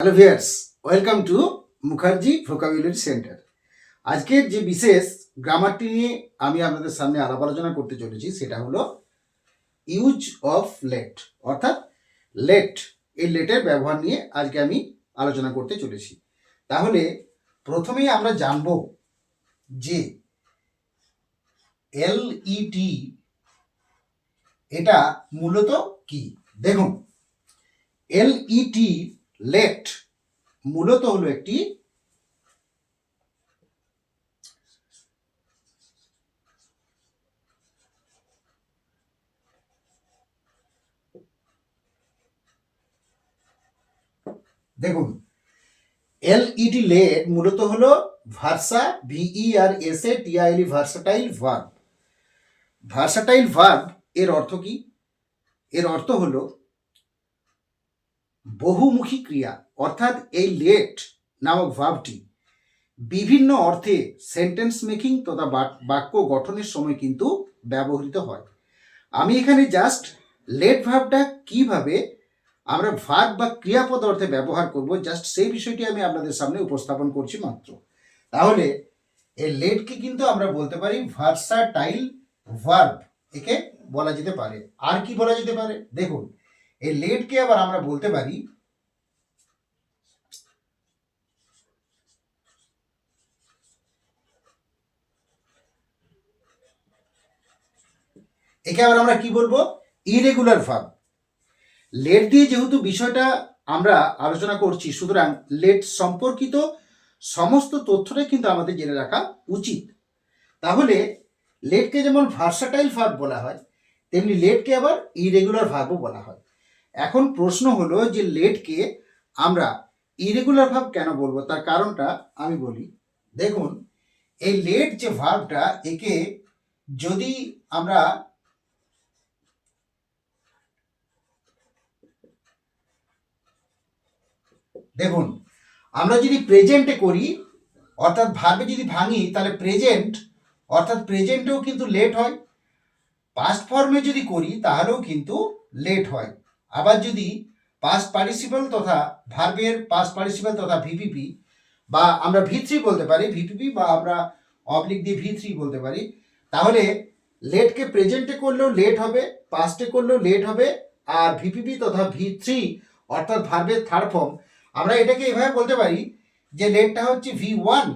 Hello viewers, welcome to Mukherjee vocabulary centre. আজকের যে বিশেষ গ্রামারটি নিয়ে আমি আপনাদের সামনে আলাপ আলোচনা করতে চলেছি সেটা হলো ইউজ অফ লেট, অর্থাৎ লেট। এই লেটের ব্যবহার নিয়ে আজকে আমি আলোচনা করতে চলেছি। তাহলে প্রথমেই আমরা জানব যে এলইটি এটা মূলত কি। দেখুন, এলইটি লেট মূলত হলো একটি দেখুন এলইডি লেট মূলত হলো versa VERSATILE versatile verb. Versatile verb এর অর্থ কি? এর অর্থ হলো বহুমুখী ক্রিয়া, অর্থাৎ এই লেট নামক ভার্বটি বিভিন্ন অর্থে সেন্টেন্স মেকিং তথা বাক্য গঠনের সময় কিন্তু ব্যবহৃত হয়। আমি এখানে জাস্ট লেট ভার্বটা কিভাবে আমরা ভার্ব বা ক্রিয়াপদ অর্থে ব্যবহার করব, জাস্ট সেই বিষয়টি আমি আপনাদের সামনে উপস্থাপন করছি মাত্র। তাহলে এই লেটকে কিন্তু আমরা বলতে পারি ভার্সাটাইল ভার্ব, একে বলা যেতে পারে। আর কি বলা যেতে পারে? দেখুন, এই লেটকে আবার আমরা বলতে পারি একে আবার আমরা কি বলবো? Irregular verb. লেট দিয়ে যেহেতু বিষয়টা আমরা আলোচনা করছি, সুতরাং লেট সম্পর্কিত সমস্ত তথ্যটাই কিন্তু আমাদের জেনে রাখা উচিত। তাহলে লেটকে যেমন ভার্সাটাইল ভার্ব বলা হয়, তেমনি লেটকে আবার ইরেগুলার ভার্বও বলা হয়। এখন প্রশ্ন হলো যে লেটকে আমরা ইরেগুলার ভার্ব কেন বলবো? তার কারণটা আমি বলি। দেখুন, এই লেট যে ভার্বটা, একে যদি আমরা দেখুন আমরা যদি প্রেজেন্টে করি, অর্থাৎ ভার্বে যদি ভাঙি, তাহলে প্রেজেন্ট অর্থাৎ প্রেজেন্টেও কিন্তু লেট হয়। পাস্ট ফর্মে যদি করি তাহলেও কিন্তু লেট হয়। আবার যদি পাস্ট পার্টিসিপল তথা ভার্বের পাস্ট পার্টিসিপল তথা ভিপিপি, বা আমরা V3 বলতে পারি, ভিপিপি বা আমরা অবলিক দিয়ে V3 বলতে পারি, তাহলে লেটকে প্রেজেন্টে করলেও লেট হবে, পাস্টে করলেও লেট হবে। আর ভিপিপি তথা V3 অর্থাৎ ভার্বের থার্ড ফর্ম, আমরা এটাকে এভাবে বলতে পারি যে লেটটা হচ্ছে V1,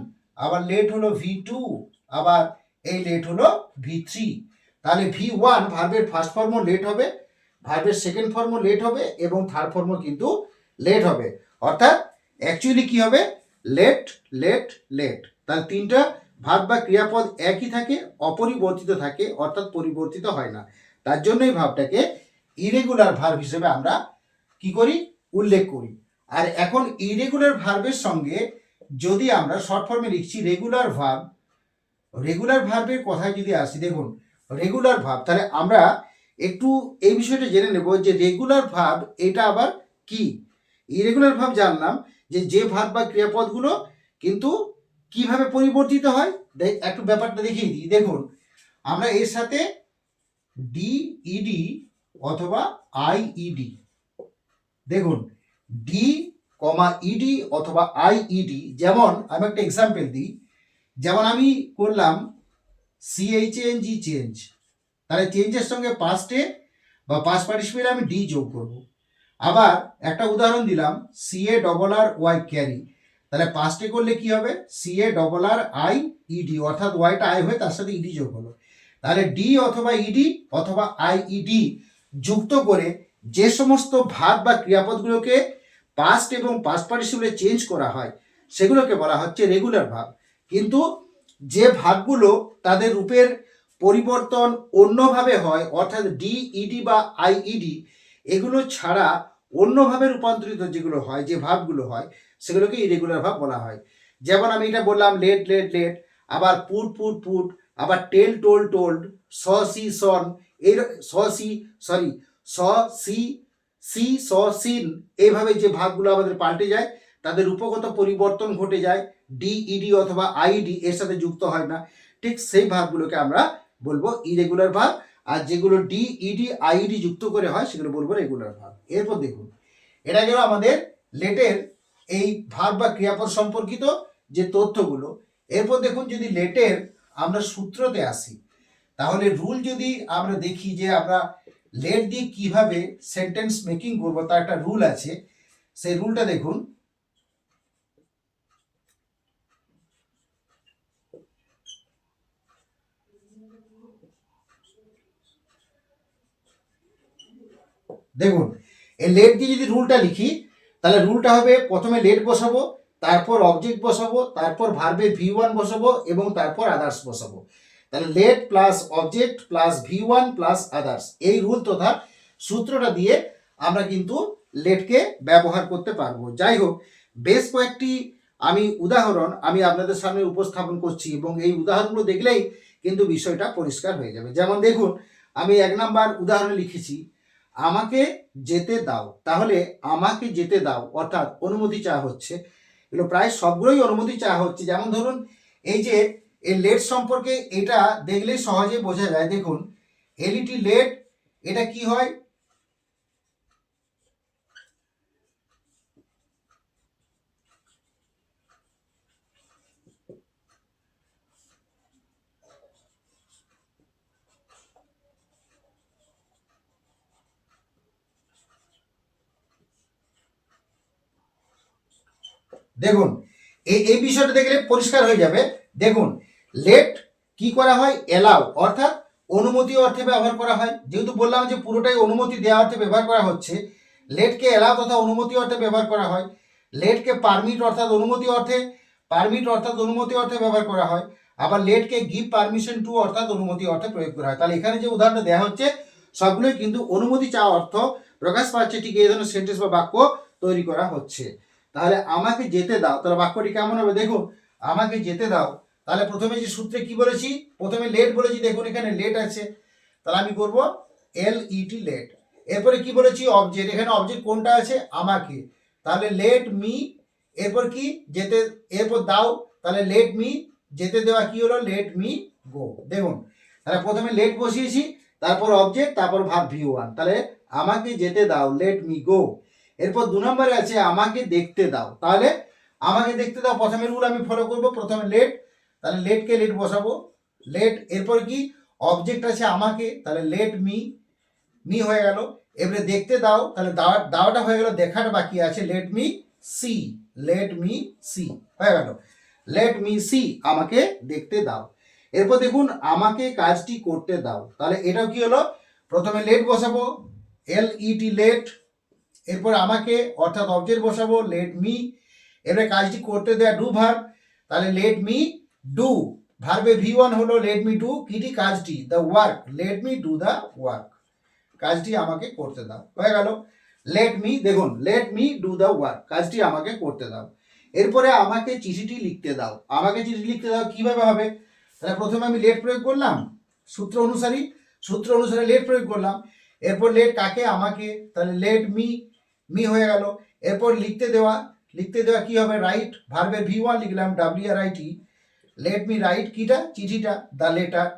আবার লেট হলো V2, আবার এই লেট হলো V3। তাহলে V1 ভার্বের ফার্স্ট ফর্মও লেট হবে, ভার্বের সেকেন্ড ফর্মও লেট হবে, এবং থার্ড ফর্মও কিন্তু লেট হবে। অর্থাৎ অ্যাকচুয়ালি কি হবে? Let let let. তাহলে তিনটা ভার্ব বা ক্রিয়াপদ একই থাকে, অপরিবর্তিত থাকে, অর্থাৎ পরিবর্তিত হয় না। তার জন্য এই ভাবটাকে ইরেগুলার ভার্ব হিসেবে আমরা কি করি? উল্লেখ করি। আর এখন ইরেগুলার ভার্বের সঙ্গে যদি আমরা শর্ট ফর্মে লিখছি রেগুলার ভার্ব, রেগুলার ভার্বের কথায় যদি আসি, দেখুন রেগুলার ভার্ব, তাহলে আমরা একটু এই বিষয়টা জেনে নেব যে রেগুলার ভার্ব এটা আবার কি। ইরেগুলার ভার্ব জানলাম যে ভার্ব বা ক্রিয়াপদগুলো কিন্তু কিভাবে পরিবর্তিত হয়। একটু ব্যাপারটা দেখিয়ে দিই। দেখুন, আমরা এর সাথে ডিইডি অথবা আইইডি, দেখুন ডি কমা ইডি অথবা আইইডি, যেমন আমি একটা এক্সাম্পল দিই। যেমন আমি করলাম CHANG চেঞ্জ, তাহলে চেঞ্জের সঙ্গে পাস্টে বা পাস্ট পার্টিসিপেলে আমি ডি যোগ করব। আবার একটা উদাহরণ দিলাম CARRY ক্যারি, তাহলে পাস্টে করলে কি হবে? CARRIED, অর্থাৎ ওয়াইটা আই হয়ে তার সাথে ইডি যোগ হলো। তাহলে ডি অথবা ইডি অথবা আইইডি যুক্ত করে যে সমস্ত ভার্ব বা ক্রিয়াপদগুলোকে পাস্ট এবং পাস্ট পার্টিসিপলে চেঞ্জ করা হয় সেগুলোকে বলা হচ্ছে রেগুলার ভার্ব। কিন্তু যে ভার্বগুলো তাদের রূপের পরিবর্তন অন্যভাবে হয়, অর্থাৎ ডিইডি বা আইইডি এগুলো ছাড়া অন্যভাবে রূপান্তরিত যেগুলো হয়, যে ভার্বগুলো হয়, সেগুলোকে ইরেগুলার ভার্ব বলা হয়। যেমন আমি এটা বললাম লেট লেট লেট, আবার পুট পুট পুট, আবার টেল টোল টোল্ড, স সি সন, এই স সি সরি স সি সি স সিন, এইভাবে যে ভাগগুলো আমাদের পাল্টে যায়, তাদের রূপগত পরিবর্তন ঘটে যায়, ডিইডি অথবা আইডি এর সাথে যুক্ত হয় না, ঠিক সেই ভাগগুলোকে আমরা বলবো ইরেগুলার ভাগ। আর যেগুলো ডিইডি আইডি যুক্ত করে হয় সেগুলো বলবো রেগুলার ভাগ। এরপর দেখুন, এটা গেল আমাদের লেটের এই ভার্ব বা ক্রিয়াপদ সম্পর্কিত যে তথ্যগুলো। এরপর দেখুন যদি লেটের আমরা সূত্রতে আসি, তাহলে রুল যদি আমরা দেখি যে আমরা লেট দিয়ে কিভাবে সেন্টেন্স মেকিং করবো, তার একটা রুল আছে। সেই রুলটা দেখুন, দেখুন এই লেট দিয়ে যদি রুলটা লিখি, তাহলে রুলটা হবে প্রথমে লেট বসাবো, তারপর অবজেক্ট বসাবো, তারপর ভার্বে V1 বসাবো এবং তারপর আদার্স বসাবো। তাহলে let plus object plus V1 plus others, এই রুল তথা সূত্রটা দিয়ে আমরা কিন্তু লেটকে ব্যবহার করতে পারবো। যাই হোক, বেশ কয়েকটি আমি উদাহরণ আমি আপনাদের সামনে উপস্থাপন করছি এবং এই উদাহরণগুলো দেখলেই কিন্তু বিষয়টা পরিষ্কার হয়ে যাবে। যেমন দেখুন, আমি 1 নাম্বার উদাহরণে লিখেছি আমাকে যেতে দাও। তাহলে আমাকে যেতে দাও অর্থাৎ অনুমতি চাওয়া হচ্ছে। এগুলো প্রায় সবগুলোই অনুমতি চাওয়া হচ্ছে। যেমন ধরুন এই যে এই লেট সম্পর্কে এটা দেখলেই সহজে বোঝা যায়। দেখুন এলইটি লেট, এটা কি হয়, দেখুন এই বিষয়টা দেখলে পরিষ্কার হয়ে যাবে। দেখুন লেট কি করা হয়, এলাও অর্থাৎ অনুমতি অর্থে ব্যবহার করা হয়। যেহেতু বললাম যে পুরোটাই অনুমতি দেওয়া অর্থে ব্যবহার করা হচ্ছে, লেটকে এলাও তথা অনুমতি অর্থে ব্যবহার করা হয়। লেটকে পারমিট অর্থাৎ অনুমতি অর্থে, পারমিট অর্থাৎ অনুমতি অর্থে ব্যবহার করা হয়। আবার লেটকে গিভ পারমিশন টু অর্থাৎ অনুমতি অর্থে প্রয়োগ করা হয়। তাহলে এখানে যে উদাহরণটা দেওয়া হচ্ছে সবগুলোই কিন্তু অনুমতি চাওয়া অর্থ প্রকাশ পাচ্ছে, ঠিক এই ধরনের সেন্টেন্স বা বাক্য তৈরি করা হচ্ছে। তাহলে আমাকে যেতে দাও, তাহলে বাক্যটি কেমন হবে দেখুন, আমাকে যেতে দাও। তাহলে প্রথমে যে সূত্রে কি বলেছি, প্রথমে লেট বলেছি, দেখুন এখানে লেট আছে, তাহলে আমি করব LET লেট। এরপরে কি বলেছি, অবজেক্ট, এখানে অবজেক্ট কোনটা আছে, আমাকে, তাহলে লেট মি, এরপর কি যেতে, এরপর দাও, তাহলে লেট মি, যেতে দেওয়া কি হলো, লেট মি গো। দেখুন তাহলে প্রথমে লেট বসিয়েছি, তারপর অবজেক্ট, তারপর ভার্ব V1, তাহলে আমাকে যেতে দাও, লেট মি গো। এরপর 2 নম্বরে আছে আমাকে দেখতে দাও। তাহলে আমাকে দেখতে দাও প্রথমে রুল আমি ফলো করব, প্রথমে লেট, তাহলে লেটকে লেট বসাবো, লেট, এরপর কি অবজেক্ট আছে আমাকে, তাহলে লেট মি, মি হয়ে গেল। এবারে দেখতে দাও, তাহলে দাওয়াটা হয়ে গেল, দেখাটা বাকি আছে, let me see, let me see হয়ে গেল, লেট মি সি, আমাকে দেখতে দাও। এরপর দেখুন আমাকে কাজটি করতে দাও, তাহলে এটাও কি হলো, প্রথমে লেট বসাবো, LET লেট, এরপর আমাকে অর্থাৎ অবজেক্ট বসাবো, লেট মি, এবারে কাজটি করতে দেয়া ডু ভার্ব, তাহলে লেট মি ডু, ভার্বে V1 হলো লেট মি ডু কিটি কাজটি, the work, let me do the work, কাজটি আমাকে করতে দাও হয়ে গেল। লেট মি, দেখুন let me do the work, কাজটি আমাকে করতে দাও। এরপরে আমাকে চিঠিটি লিখতে দাও, আমাকে চিঠি লিখতে দাও কিভাবে হবে, তাহলে প্রথমে আমি লেট প্রয়োগ করলাম, সূত্র অনুসারে লেট প্রয়োগ করলাম। এরপর লেট কাকে, আমাকে, তাহলে লেট মি, মি হয়ে গেল। এরপর লিখতে দেওয়া কি হবে, রাইট, ভার্বের V1 লিখলাম WRIT, লেট মি রাইট কিটা, চিঠিটা, দ্য লেটার,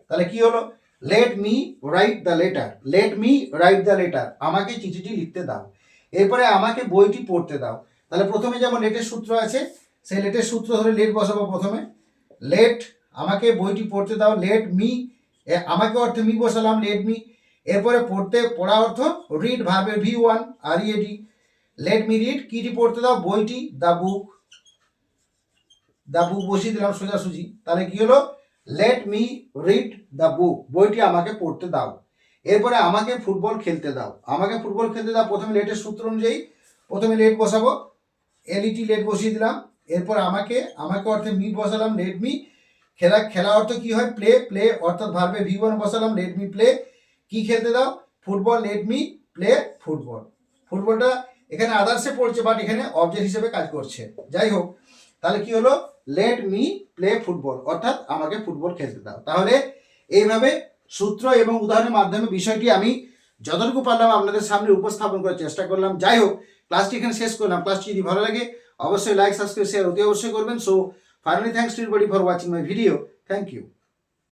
তাহলে কি হলো, let me write the letter, let me write the letter, আমাকে চিঠিটি লিখতে দাও। এরপরে আমাকে বইটি পড়তে দাও, তাহলে প্রথমে যেমন লেটের সূত্র আছে, সেই লেটের সূত্র ধরে লেট বসাবো, প্রথমে লেট, আমাকে বইটি পড়তে দাও, লেট মি, আমাকে অর্থে মি বসালাম, লেট মি, এরপরে পড়া অর্থ রিড, ভার্বের V1 READ, let me read Kitty পড়তে দাও, বইটি, দ্য বুক বসিয়ে দিলাম সোজাসুজি, তাহলে কি হলো, let me read the book, বইটি আমাকে পড়তে দাও। এরপরে আমাকে ফুটবল খেলতে দাও, প্রথমে লেটের সূত্র অনুযায়ী প্রথমে লেট বসাবো, LET লেট বসিয়ে দিলাম। এরপর আমাকে অর্থে মি বসালাম, লেট মি, খেলা অর্থ কি হয়, প্লে অর্থাৎ ভার্বে V1 বসালাম, লেট মি প্লে, কি খেলতে দাও, football, let me play football, ফুটবলটা এখানে আদার্সে পড়ছে বাট এখানে অবজেক্ট হিসেবে কাজ করছে। যাই হোক, তাহলে কি হলো, লেট মি প্লে ফুটবল, অর্থাৎ আমাকে ফুটবল খেলতে দাও। তাহলে এইভাবে সূত্র এবং উদাহরণের মাধ্যমে বিষয়টি আমি যতটুকু পারলাম আপনাদের সামনে উপস্থাপন করার চেষ্টা করলাম। যাই হোক, ক্লাসটি এখানে শেষ করলাম। ক্লাসটি যদি ভালো লাগে অবশ্যই লাইক, সাবস্ক্রাইব, শেয়ার অতি অবশ্যই করবেন। So finally thanks to everybody for watching my video. Thank you.